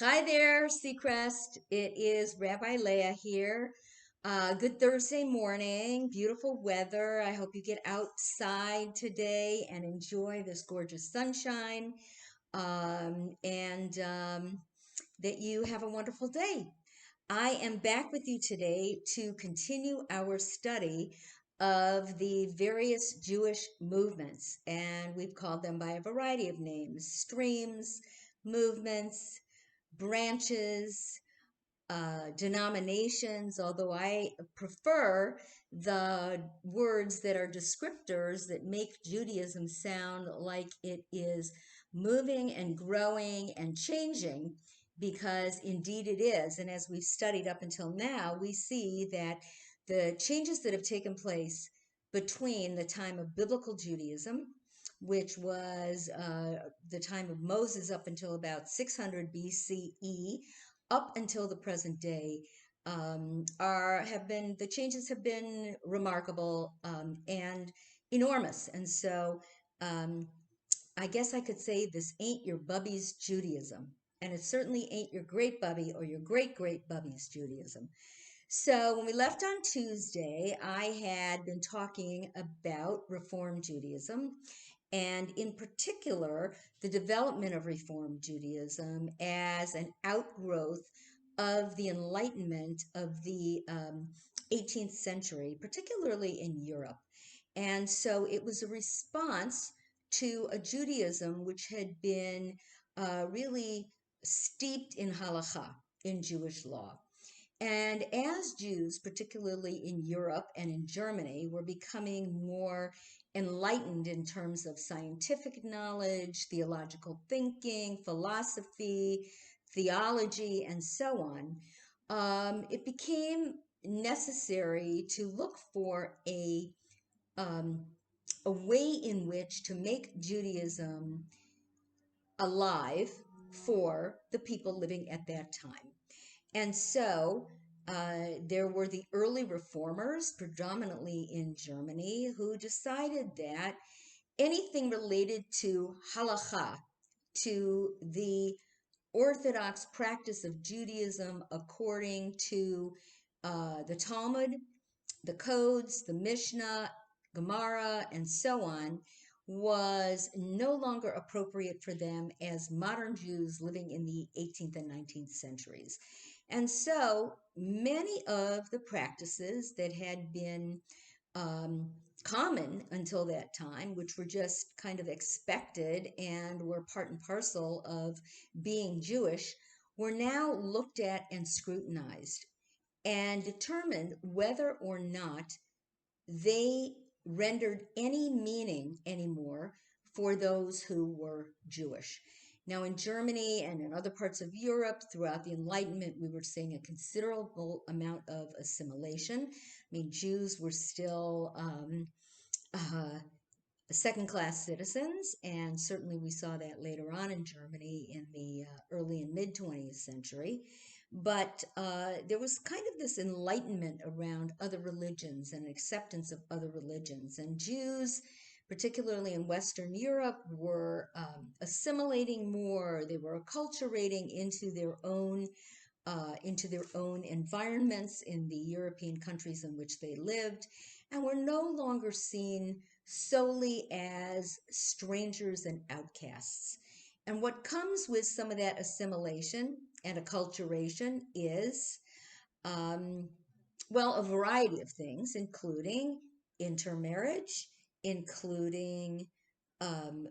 Hi there, Seacrest. It is Rabbi Leah here. Good Thursday morning, beautiful weather. I hope you get outside today and enjoy this gorgeous sunshine and that you have a wonderful day. I am back with you today to continue our study of the various Jewish movements, and we've called them by a variety of names: streams, movements, branches, denominations, although I prefer the words that are descriptors that make Judaism sound like it is moving and growing and changing, because indeed it is. And as we've studied up until now, we see that the changes that have taken place between the time of biblical Judaism, which was the time of Moses up until about 600 BCE, up until the present day, are have been the changes have been remarkable and enormous. And so um, I guess I could say this ain't your bubby's Judaism, and it certainly ain't your great bubby or your great great bubby's Judaism. So when we left on Tuesday, I had been talking about Reform Judaism, and in particular, the development of Reform Judaism as an outgrowth of the Enlightenment of the 18th century, particularly in Europe. And so it was a response to a Judaism which had been really steeped in halakha, in Jewish law. And as Jews, particularly in Europe and in Germany, were becoming more enlightened in terms of scientific knowledge, theological thinking, philosophy, theology, and so on, it became necessary to look for um, a way in which to make Judaism alive for the people living at that time. And so there were the early reformers, predominantly in Germany, who decided that anything related to halakha, to the orthodox practice of Judaism according to the Talmud, the codes, the Mishnah, Gemara, and so on, was no longer appropriate for them as modern Jews living in the 18th and 19th centuries. And so many of the practices that had been common until that time, which were just kind of expected and were part and parcel of being Jewish, were now looked at and scrutinized and determined whether or not they rendered any meaning anymore for those who were Jewish. Now, in Germany and in other parts of Europe throughout the Enlightenment, we were seeing a considerable amount of assimilation. I mean, Jews were still uh, second-class citizens, and certainly we saw that later on in Germany in the early and mid 20th century. But there was kind of this enlightenment around other religions and acceptance of other religions. And Jews, particularly in Western Europe, were assimilating more. They were acculturating into their own environments in the European countries in which they lived, and were no longer seen solely as strangers and outcasts. And what comes with some of that assimilation and acculturation is, um, well, a variety of things, including intermarriage, including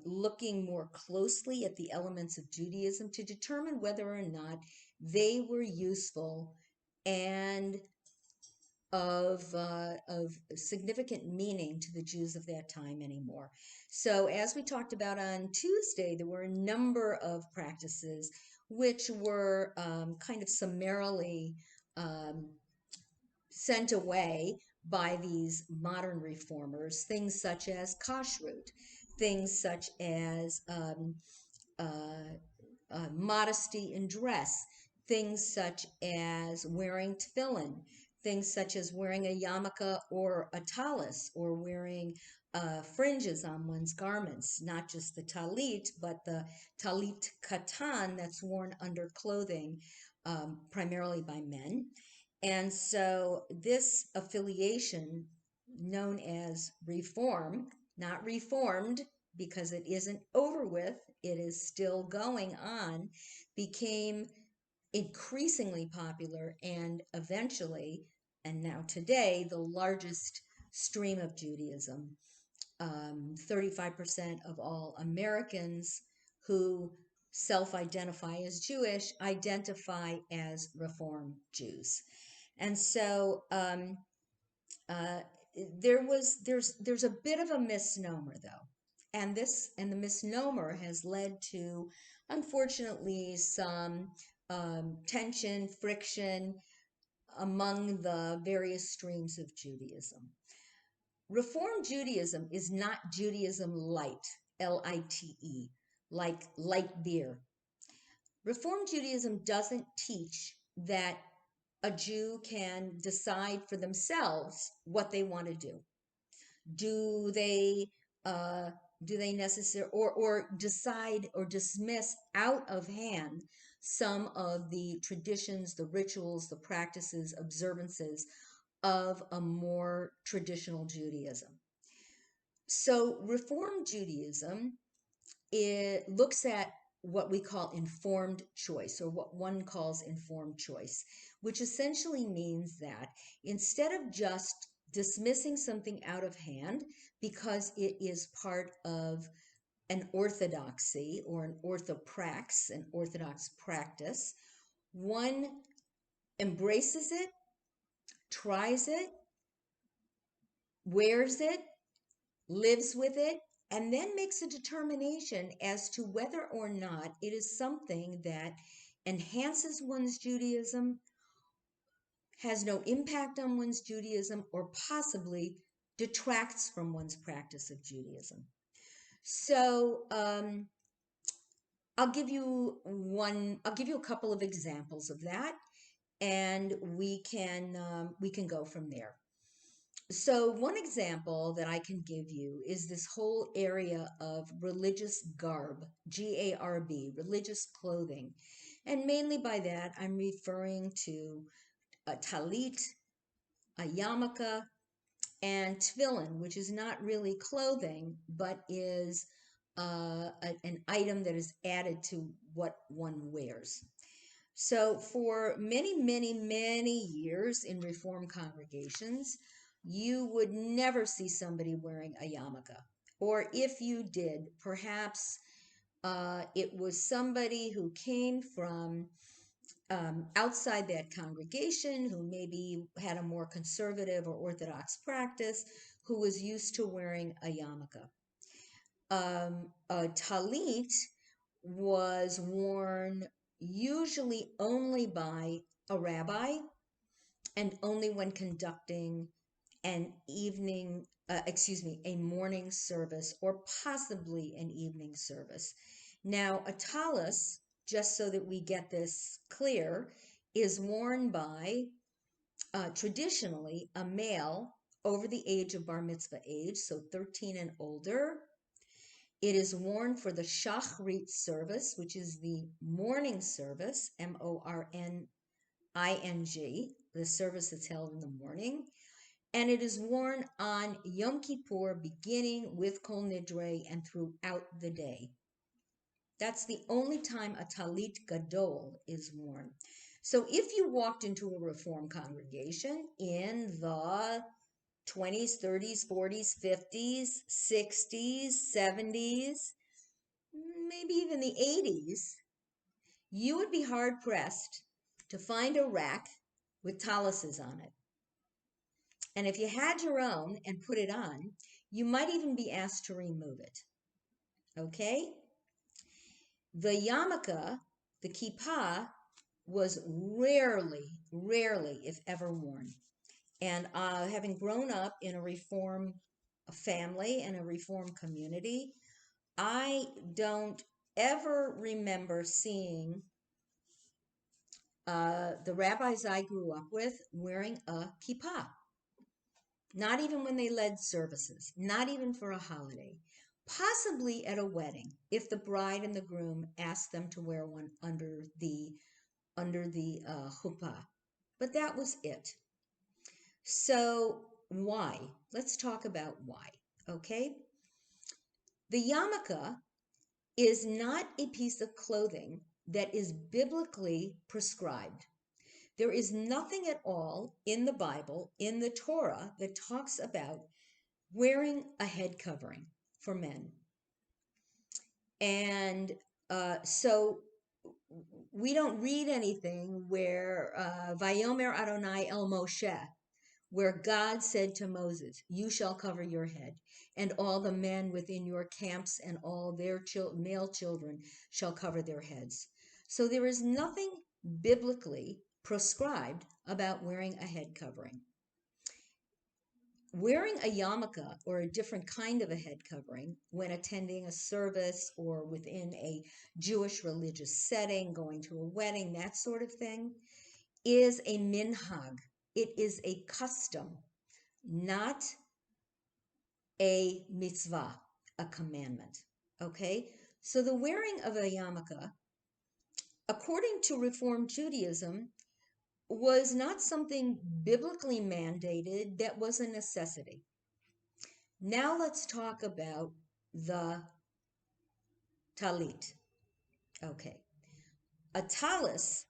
looking more closely at the elements of Judaism to determine whether or not they were useful and of significant meaning to the Jews of that time anymore. So, as we talked about on Tuesday, there were a number of practices which were kind of summarily um, sent away by these modern reformers, things such as kashrut, things such as uh, modesty in dress, things such as wearing tefillin, things such as wearing a yarmulke or a talis, or wearing fringes on one's garments, not just the talit, but the talit katan that's worn under clothing, primarily by men. And so this affiliation, known as reform, not reformed because it isn't over with, it is still going on, became increasingly popular and eventually, and now today, the largest stream of Judaism. 35% of all Americans who self identify as Jewish identify as Reform Jews. And so uh, there's a bit of a misnomer though. And the misnomer has led to, unfortunately, some tension, friction among the various streams of Judaism. Reform Judaism is not Judaism light, Lite, like light beer. Reform Judaism doesn't teach that a Jew can decide for themselves what they want to do. Do they necessarily or decide or dismiss out of hand some of the traditions, the rituals, the practices, observances of a more traditional Judaism? So Reform Judaism, it looks at what we call informed choice, or what one calls informed choice, which essentially means that instead of just dismissing something out of hand because it is part of an orthodoxy or an orthoprax, an orthodox practice, one embraces it, tries it, wears it, lives with it, and then makes a determination as to whether or not it is something that enhances one's Judaism, has no impact on one's Judaism, or possibly detracts from one's practice of Judaism. So I'll give you a couple of examples of that, and we can go from there. So one example that I can give you is this whole area of religious garb, G-A-R-B, religious clothing. And mainly by that, I'm referring to a talit, a yarmulke, and tefillin, which is not really clothing, but is an item that is added to what one wears. So for many, many, many years in Reform congregations, you would never see somebody wearing a yarmulke. Or if you did, perhaps it was somebody who came from outside that congregation, who maybe had a more conservative or orthodox practice, who was used to wearing a yarmulke. A talit was worn usually only by a rabbi and only when conducting an a morning service or possibly an evening service. Now, a tallis, just so that we get this clear, is worn by traditionally a male over the age of bar mitzvah age, so 13 and older. It is worn for the Shachrit service, which is the morning service, Morning, the service that's held in the morning. And it is worn on Yom Kippur, beginning with Kol Nidre and throughout the day. That's the only time a talit gadol is worn. So if you walked into a Reform congregation in the 20s, 30s, 40s, 50s, 60s, 70s, maybe even the 80s, you would be hard pressed to find a rack with talises on it. And if you had your own and put it on, you might even be asked to remove it. Okay? The yarmulke, the kippah, was rarely, if ever, worn. And having grown up in a Reform family and a Reform community, I don't ever remember seeing the rabbis I grew up with wearing a kippah. not even when they led services, not even for a holiday, possibly at a wedding, if the bride and the groom asked them to wear one under the chuppah. But that was it. So why? Let's talk about why. Okay, the yarmulke is not a piece of clothing that is biblically prescribed. There is nothing at all in the Bible, in the Torah, that talks about wearing a head covering for men. And so we don't read anything where Vayomer Adonai El Moshe, where God said to Moses, "You shall cover your head, and all the men within your camps and all their male children shall cover their heads." So there is nothing biblically prescribed about wearing a head covering. Wearing a yarmulke, or a different kind of a head covering, when attending a service or within a Jewish religious setting, going to a wedding, that sort of thing, is a minhag. It is a custom, not a mitzvah, a commandment. Okay? So the wearing of a yarmulke, according to Reform Judaism, was not something biblically mandated, that was a necessity. Now let's talk about the talit. Okay. A talis,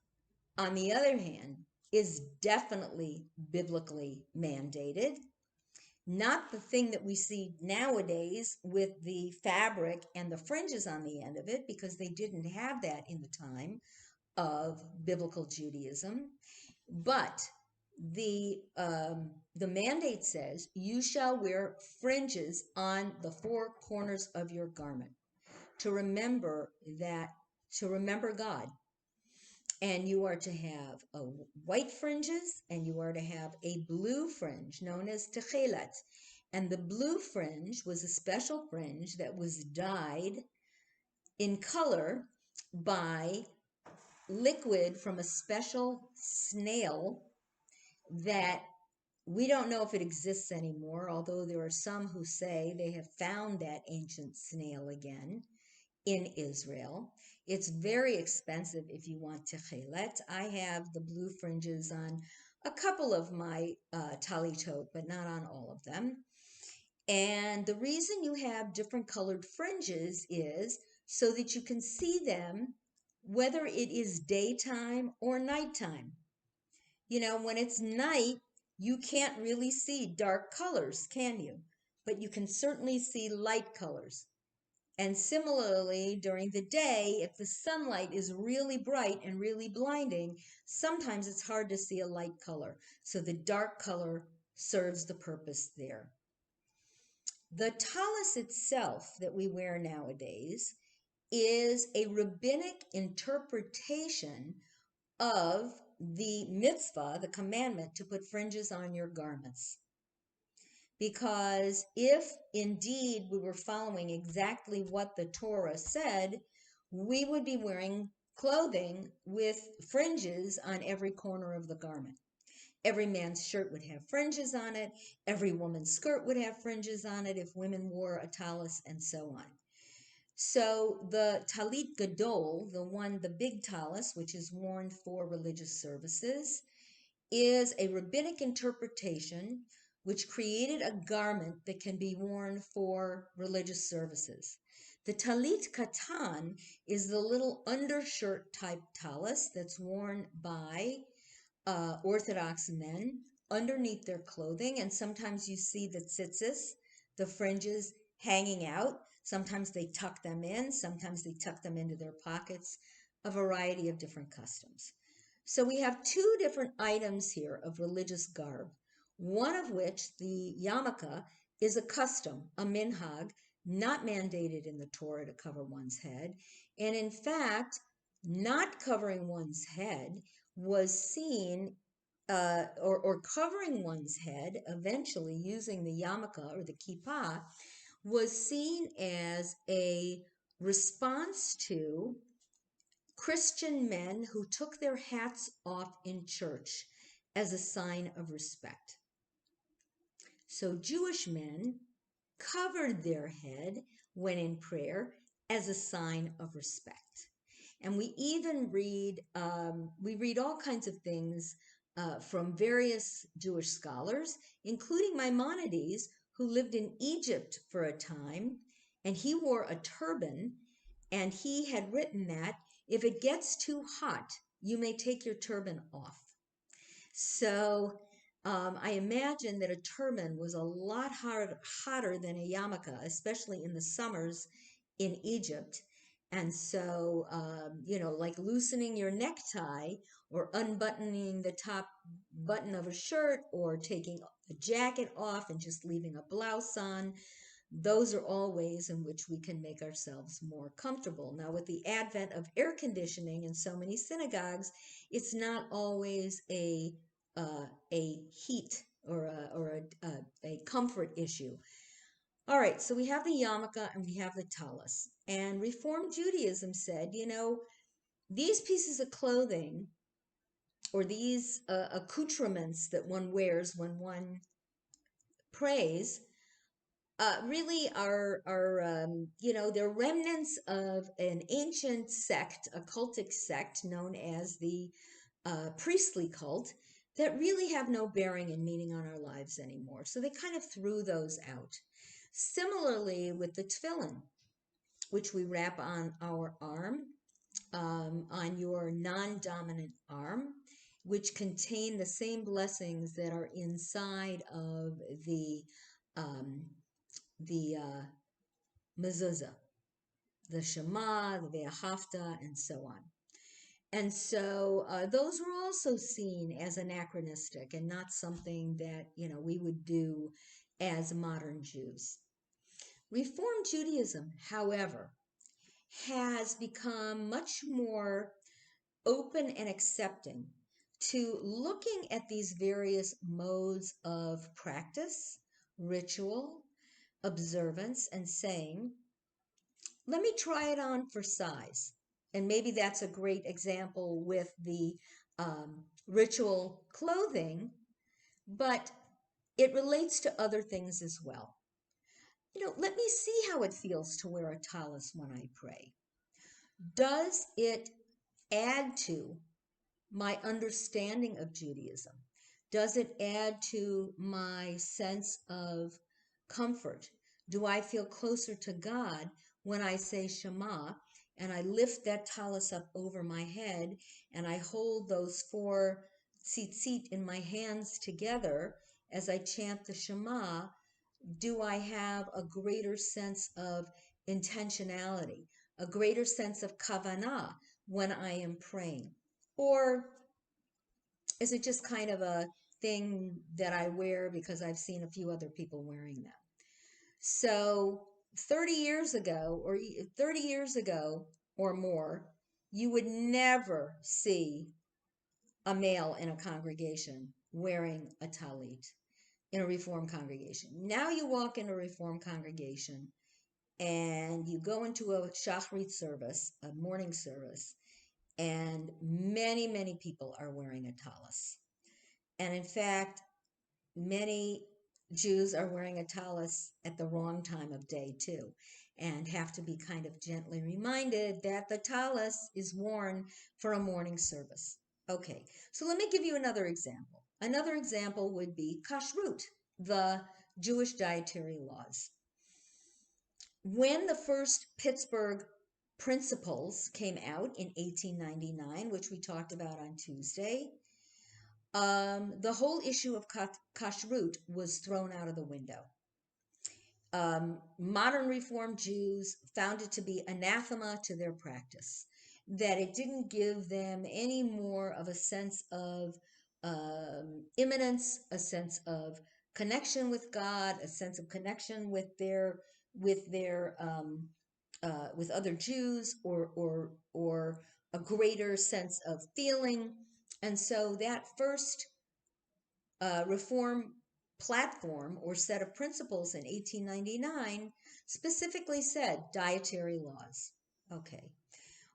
on the other hand, is definitely biblically mandated. Not the thing that we see nowadays with the fabric and the fringes on the end of it, because they didn't have that in the time of biblical Judaism. But the mandate says you shall wear fringes on the four corners of your garment to remember God. And you are to have a white fringes, and you are to have a blue fringe known as techelet. And the blue fringe was a special fringe that was dyed in color by liquid from a special snail that we don't know if it exists anymore, although there are some who say they have found that ancient snail again in Israel. It's very expensive if you want techelet. I have the blue fringes on a couple of my talitot, but not on all of them. And the reason you have different colored fringes is so that you can see them whether it is daytime or nighttime. You know, when it's night, you can't really see dark colors, can you? But you can certainly see light colors. And similarly, during the day, if the sunlight is really bright and really blinding, sometimes it's hard to see a light color. So the dark color serves the purpose there. The talis itself that we wear nowadays is a rabbinic interpretation of the mitzvah, the commandment to put fringes on your garments. Because if indeed we were following exactly what the Torah said, we would be wearing clothing with fringes on every corner of the garment. Every man's shirt would have fringes on it. Every woman's skirt would have fringes on it if women wore a talis, and so on. So the talit gadol, the big talis, which is worn for religious services, is a rabbinic interpretation which created a garment that can be worn for religious services. The talit katan is the little undershirt type talis that's worn by Orthodox men underneath their clothing, and sometimes you see the tzitzis, the fringes, hanging out. Sometimes they tuck them in, sometimes they tuck them into their pockets, a variety of different customs. So we have two different items here of religious garb, one of which, the yarmulke, is a custom, a minhag, not mandated in the Torah to cover one's head. And in fact, not covering one's head was seen, or covering one's head, eventually using the yarmulke or the kippah, was seen as a response to Christian men who took their hats off in church as a sign of respect. So Jewish men covered their head when in prayer as a sign of respect. And we even read all kinds of things from various Jewish scholars, including Maimonides, who lived in Egypt for a time, and he wore a turban, and he had written that if it gets too hot, you may take your turban off. So I imagine that a turban was a lot hotter than a yarmulke, especially in the summers in Egypt. And so, like loosening your necktie or unbuttoning the top button of a shirt or taking a jacket off and just leaving a blouse on, those are all ways in which we can make ourselves more comfortable. Now, with the advent of air conditioning in so many synagogues, it's not always a heat or a comfort issue. All right, so we have the yarmulke and we have the tallis. And Reform Judaism said, these pieces of clothing or these accoutrements that one wears when one prays really are they're remnants of an ancient sect, a cultic sect known as the priestly cult that really have no bearing and meaning on our lives anymore. So they kind of threw those out. Similarly with the tefillin, which we wrap on our arm, on your non-dominant arm, which contain the same blessings that are inside of um, the mezuzah, the Shema, the Ve'ahavta, and so on. And so those were also seen as anachronistic and not something that, we would do as modern Jews. Reform Judaism, however, has become much more open and accepting to looking at these various modes of practice, ritual, observance, and saying, let me try it on for size. And maybe that's a great example with the ritual clothing, but it relates to other things as well. Let me see how it feels to wear a tallis when I pray. Does it add to my understanding of Judaism? Does it add to my sense of comfort? Do I feel closer to God when I say Shema and I lift that tallis up over my head and I hold those 4 tzitzit in my hands together as I chant the Shema? Do I have a greater sense of intentionality, a greater sense of kavanah when I am praying? Or is it just kind of a thing that I wear because I've seen a few other people wearing them? So 30 years ago or more, you would never see a male in a congregation wearing a talit in a Reform congregation. Now you walk in a Reform congregation and you go into a Shachrit service, a morning service, and many, many people are wearing a tallis. And in fact, many Jews are wearing a tallis at the wrong time of day too, and have to be kind of gently reminded that the tallis is worn for a morning service. Okay, so let me give you another example. Another example would be kashrut, the Jewish dietary laws. When the first Pittsburgh Principles came out in 1899, which we talked about on Tuesday, the whole issue of kashrut was thrown out of the window. Modern Reform Jews found it to be anathema to their practice, that it didn't give them any more of a sense of immanence, a sense of connection with God, a sense of connection with with other Jews, or a greater sense of feeling. And so that first Reform platform or set of principles in 1899 specifically said dietary laws. Okay.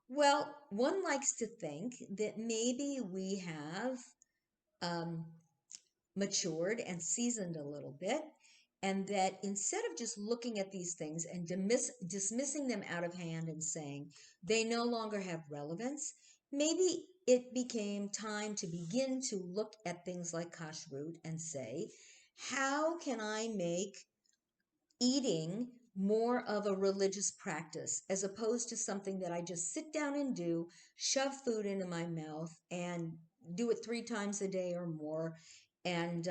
Well, one likes to think that maybe we have matured and seasoned a little bit, and that instead of just looking at these things and dismissing them out of hand and saying they no longer have relevance, maybe it became time to begin to look at things like kashrut and say, how can I make eating more of a religious practice as opposed to something that I just sit down and do, shove food into my mouth and do it 3 times a day or more, and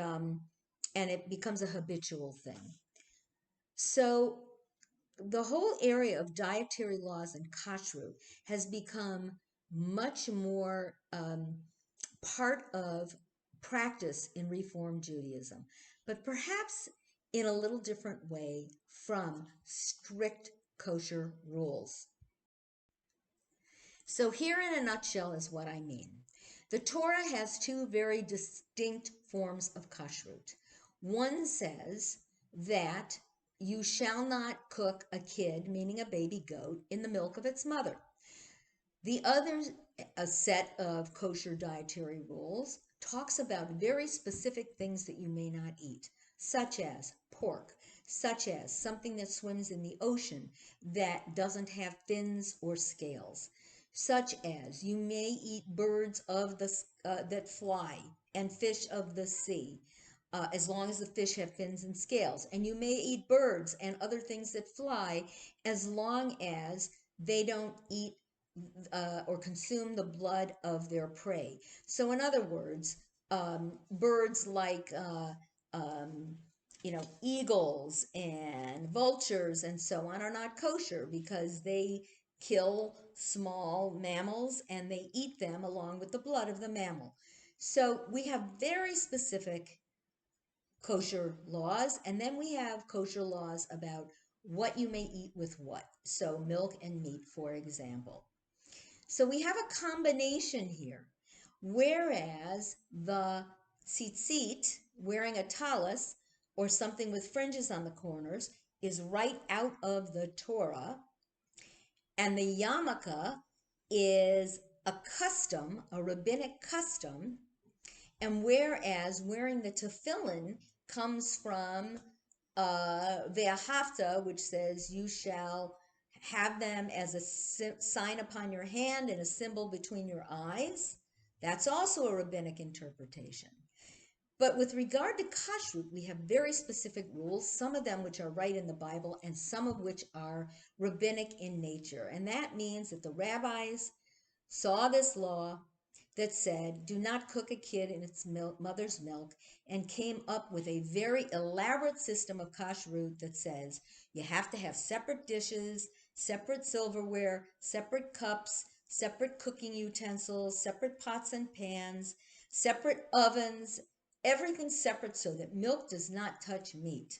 it becomes a habitual thing. So the whole area of dietary laws and kashrut has become much more part of practice in Reform Judaism, but perhaps in a little different way from strict kosher rules. So, here in a nutshell is what I mean. The Torah has 2 very distinct forms of kashrut. One says that you shall not cook a kid, meaning a baby goat, in the milk of its mother. The other a set of kosher dietary rules talks about very specific things that you may not eat, such as pork, such as something that swims in the ocean that doesn't have fins or scales, such as you may eat birds of the that fly and fish of the sea. As long as the fish have fins and scales. And you may eat birds and other things that fly as long as they don't eat or consume the blood of their prey. So, in other words, birds like eagles and vultures and so on are not kosher because they kill small mammals and they eat them along with the blood of the mammal. So we have very specific kosher laws, and then we have kosher laws about what you may eat with what. So milk and meat, for example. So we have a combination here, whereas the tzitzit, wearing a tallis or something with fringes on the corners, is right out of the Torah, and the yarmulke is a custom, a rabbinic custom, and whereas wearing the tefillin comes from Ve'ahavta, which says you shall have them as a sign upon your hand and a symbol between your eyes. That's also a rabbinic interpretation. But with regard to kashrut, we have very specific rules, some of them which are right in the Bible and some of which are rabbinic in nature. And that means that the rabbis saw this law that said, do not cook a kid in its mother's milk, and came up with a very elaborate system of kashrut that says you have to have separate dishes, separate silverware, separate cups, separate cooking utensils, separate pots and pans, separate ovens, everything separate so that milk does not touch meat.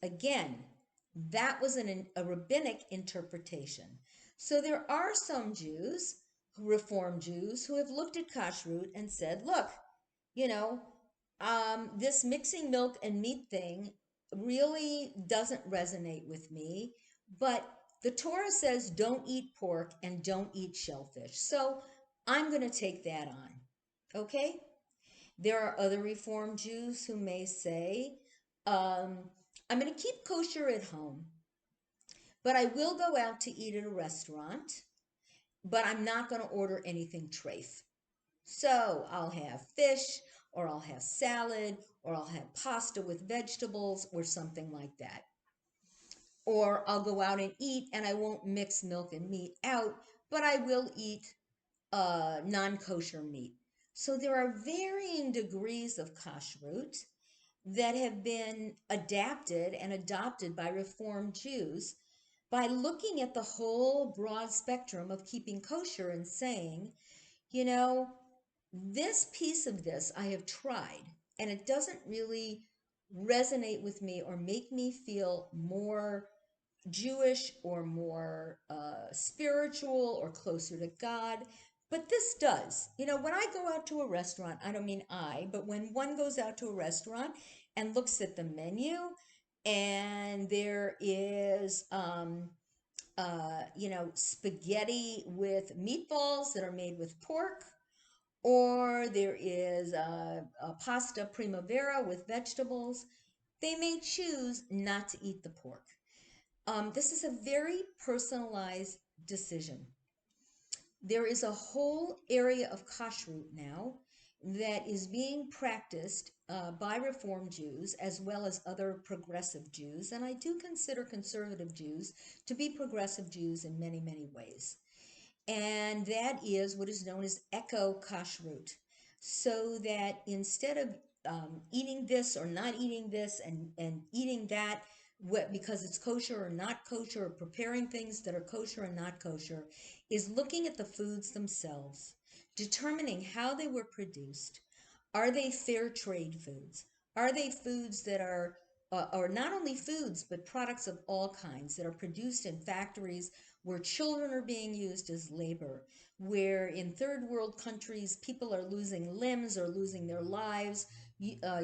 Again, that was a rabbinic interpretation. So there are some Jews, Reform Jews, who have looked at kashrut and said, look, you know, this mixing milk and meat thing really doesn't resonate with me, but the Torah says don't eat pork and don't eat shellfish. So I'm going to take that on. Okay? There are other Reform Jews who may say, I'm going to keep kosher at home, but I will go out to eat at a restaurant, but I'm not going to order anything treif. So I'll have fish, or I'll have salad, or I'll have pasta with vegetables, or something like that. Or I'll go out and eat, and I won't mix milk and meat out, but I will eat non-kosher meat. So there are varying degrees of kashrut that have been adapted and adopted by Reform Jews by looking at the whole broad spectrum of keeping kosher and saying, you know, this piece of this I have tried and it doesn't really resonate with me or make me feel more Jewish or more spiritual or closer to God. But this does. You know, when I go out to a restaurant, I don't mean I, but when one goes out to a restaurant and looks at the menu and there is, spaghetti with meatballs that are made with pork, or there is a pasta primavera with vegetables, they may choose not to eat the pork. This is a very personalized decision. There is a whole area of kashrut now that is being practiced by Reform Jews as well as other progressive Jews. And I do consider conservative Jews to be progressive Jews in many, many ways. And that is what is known as eco kashrut. So that instead of eating this or not eating this and eating that because it's kosher or not kosher, or preparing things that are kosher and not kosher, is looking at the foods themselves, determining how they were produced. Are they fair trade foods? Are they foods that are, or not only foods, but products of all kinds that are produced in factories where children are being used as labor, where in third world countries people are losing limbs or losing their lives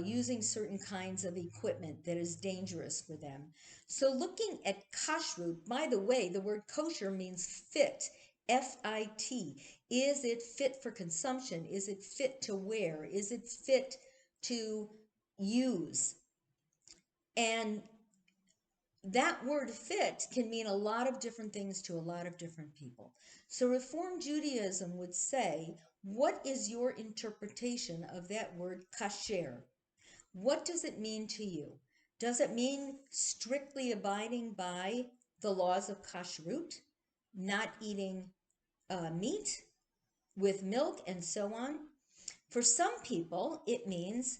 using certain kinds of equipment that is dangerous for them. So looking at kashrut, by the way, the word kosher means fit, F-I-T. Is it fit for consumption? Is it fit to wear? Is it fit to use? And that word fit can mean a lot of different things to a lot of different people. So Reform Judaism would say, what is your interpretation of that word kasher? What does it mean to you? Does it mean strictly abiding by the laws of kashrut, not eating meat with milk and so on? For some people, it means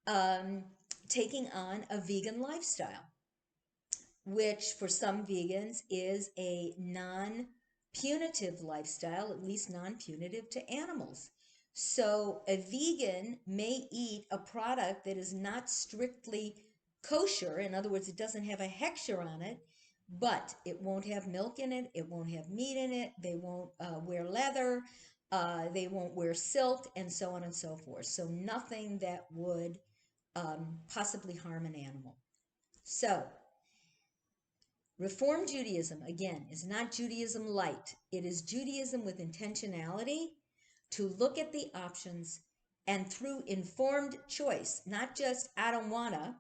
um, taking on a vegan lifestyle, which for some vegans is a non-punitive lifestyle, at least non-punitive to animals. So a vegan may eat a product that is not strictly kosher. In other words, it doesn't have a hechsher on it, but it won't have milk in it. It won't have meat in it. They won't wear leather. They won't wear silk, and so on and so forth. So nothing that would possibly harm an animal. So Reform Judaism, again, is not Judaism light. It is Judaism with intentionality to look at the options and through informed choice, not just I don't wanna,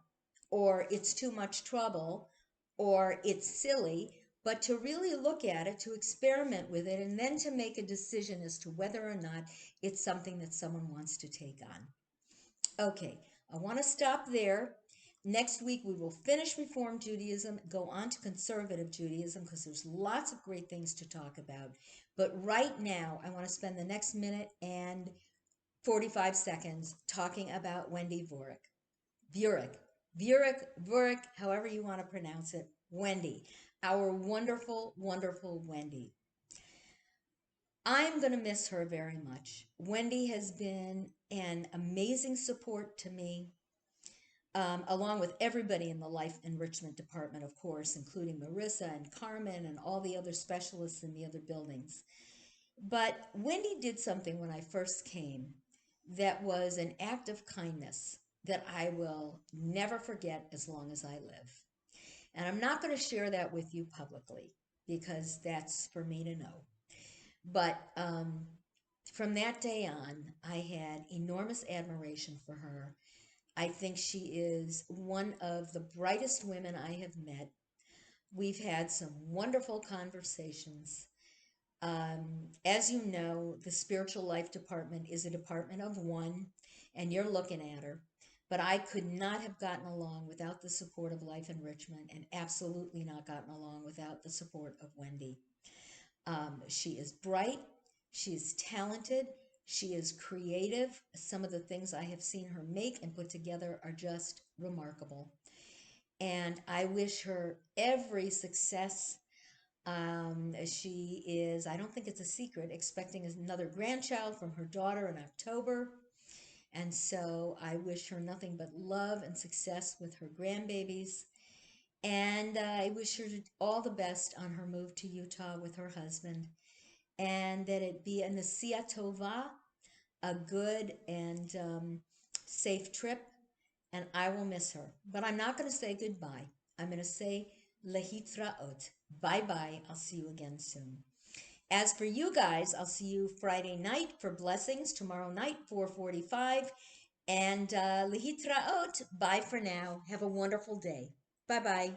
or it's too much trouble, or it's silly, but to really look at it, to experiment with it, and then to make a decision as to whether or not it's something that someone wants to take on. Okay, I want to stop there. Next week, we will finish Reform Judaism, go on to Conservative Judaism, because there's lots of great things to talk about. But right now, I want to spend the next minute and 45 seconds talking about Wendy Vurick. Vurick, however you want to pronounce it, Wendy, our wonderful, wonderful Wendy. I'm going to miss her very much. Wendy has been an amazing support to me. Along with everybody in the Life Enrichment Department, of course, including Marissa and Carmen and all the other specialists in the other buildings. But Wendy did something when I first came that was an act of kindness that I will never forget as long as I live. And I'm not going to share that with you publicly because that's for me to know. But from that day on, I had enormous admiration for her. I think she is one of the brightest women I have met. We've had some wonderful conversations. As you know, the Spiritual Life Department is a department of one, and you're looking at her. But I could not have gotten along without the support of Life Enrichment, and absolutely not gotten along without the support of Wendy. She is bright, she is talented, she is creative. Some of the things I have seen her make and put together are just remarkable. And I wish her every success. She is, I don't think it's a secret, expecting another grandchild from her daughter in October. And so I wish her nothing but love and success with her grandbabies. And I wish her all the best on her move to Utah with her husband. And that it be a Nasiya Tova, a good and safe trip. And I will miss her. But I'm not going to say goodbye. I'm going to say lehitraot. Bye-bye. I'll see you again soon. As for you guys, I'll see you Friday night for blessings. Tomorrow night, 4:45. And lihitraot. Bye for now. Have a wonderful day. Bye bye.